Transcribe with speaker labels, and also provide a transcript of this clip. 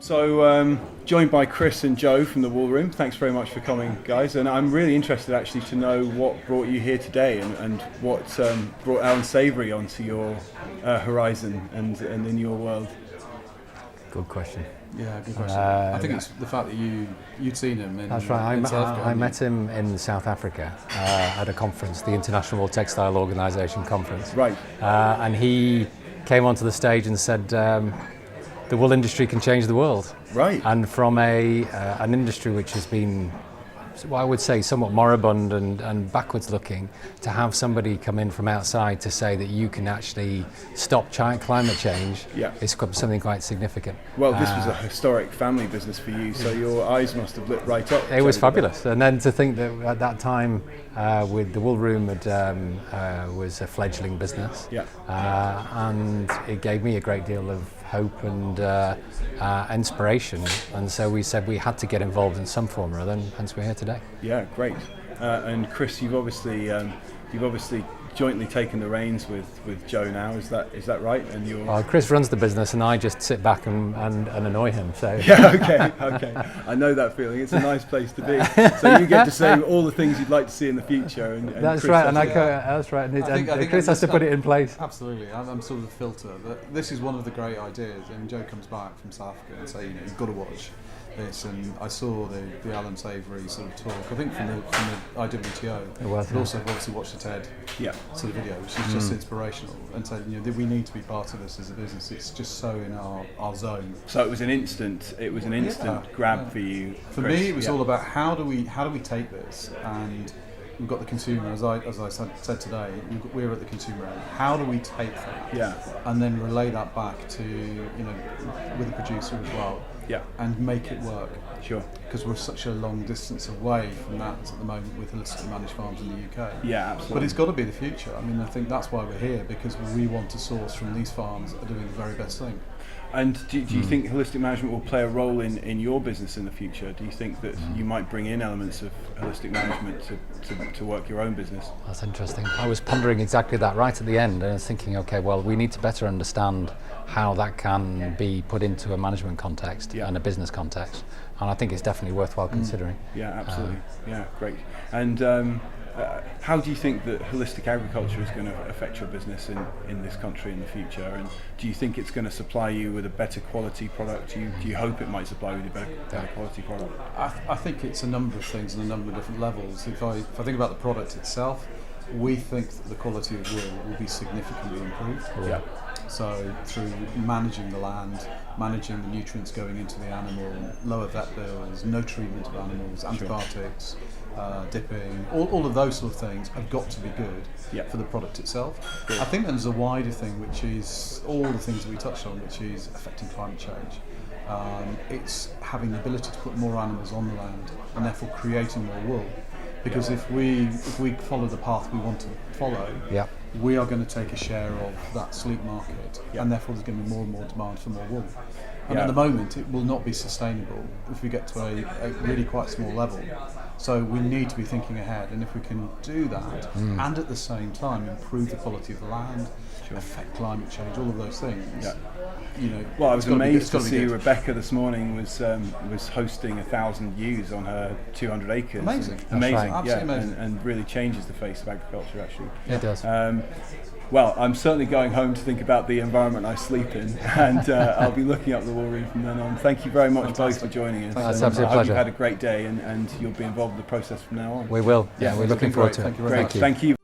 Speaker 1: Joined by Chris and Jo from the Wool Room. Thanks very much for coming, guys. And I'm really interested actually to know what brought you here today and what brought Allan Savory onto your horizon and in your world.
Speaker 2: Good question.
Speaker 3: Yeah, good question. I think it's the fact that you'd seen him in.
Speaker 2: That's right. I met him in South Africa at a conference, the International Wool Textile Organisation conference.
Speaker 1: Right.
Speaker 2: And he came onto the stage and said, the wool industry can change the world.
Speaker 1: Right.
Speaker 2: And from an industry which has been, well, I would say, somewhat moribund and backwards looking, to have somebody come in from outside to say that you can actually stop climate change is something quite significant.
Speaker 1: Well, this was a historic family business for you, so your eyes must have lit right up.
Speaker 2: It was fabulous. And then to think that at that time, with the Wool Room was a fledgling business, and it gave me a great deal of hope and inspiration, and so we said we had to get involved in some form or other, and hence we're here today.
Speaker 1: Yeah, great. And Chris, you've obviously jointly taken the reins with Jo now. Is that right? And you're...
Speaker 2: Well, Chris runs the business, and I just sit back and annoy him. So
Speaker 1: yeah, okay. I know that feeling. It's a nice place to be. So you get to say all the things you'd like to see in the future. And
Speaker 2: that's
Speaker 1: Chris
Speaker 2: right. That's right. And I think Chris has to put it in place.
Speaker 3: Absolutely. I'm sort of the filter. But this is one of the great ideas. And Jo comes back from South Africa and say, you've got to watch this, and I saw the Allan Savory sort of talk, I think from the IWTO, but also obviously watched the TED sort of video, which is just inspirational, and said, that we need to be part of this as a business. It's just so in our zone.
Speaker 1: So it was an instant grab for you.
Speaker 3: For Chris, me, it was all about how do we take this, and we've got the consumer, as I said today, we're at the consumer end. How do we take that and then relay that back to, with the producer as well, and make it work?
Speaker 1: Sure.
Speaker 3: Because we're such a long distance away from that at the moment with holistically managed farms in the UK.
Speaker 1: Yeah, absolutely.
Speaker 3: But it's got to be the future. I mean, I think that's why we're here, because we want to source from these farms that are doing the very best thing.
Speaker 1: And do you think holistic management will play a role in your business in the future? Do you think that you might bring in elements of holistic management to work your own business?
Speaker 2: That's interesting. I was pondering exactly that right at the end, and I was thinking, okay, well, we need to better understand how that can be put into a management context and a business context, and I think it's definitely worthwhile considering.
Speaker 1: Yeah, absolutely. Great. And how do you think that holistic agriculture is going to affect your business in this country in the future? And do you think it's going to supply you with a better quality product? Do you hope it might supply you with a better quality product?
Speaker 3: I think it's a number of things and a number of different levels. If I think about the product itself, we think that the quality of wool will be significantly improved.
Speaker 1: Yeah.
Speaker 3: So through managing the land, managing the nutrients going into the animal, lower vet bills, no treatment of animals, antibiotics, dipping, all of those sort of things have got to be good for the product itself. Good. I think there's a wider thing, which is all the things that we touched on, which is affecting climate change. It's having the ability to put more animals on the land and therefore creating more wool. Because if we follow the path we want to follow, we are going to take a share of that sleep market, and therefore there's going to be more and more demand for more wool. And at the moment, it will not be sustainable if we get to a really quite small level. So we need to be thinking ahead, and if we can do that, and at the same time improve the quality of the land, affect climate change, all of those things.
Speaker 1: Well, I was amazed to see Rebecca this morning was hosting 1,000 ewes on her 200 acres.
Speaker 3: Amazing,
Speaker 1: amazing,
Speaker 3: absolutely amazing,
Speaker 1: and really changes the face of agriculture actually.
Speaker 2: It does.
Speaker 1: Well, I'm certainly going home to think about the environment I sleep in, and I'll be looking up the Wool Room from then on. Thank you very much both for joining us.
Speaker 2: That's absolutely
Speaker 1: I hope
Speaker 2: pleasure.
Speaker 1: you've had a great day, and you'll be involved in the process from now on.
Speaker 2: We will. Yeah, we're looking forward to it.
Speaker 3: Thank you very much.
Speaker 1: Thank you.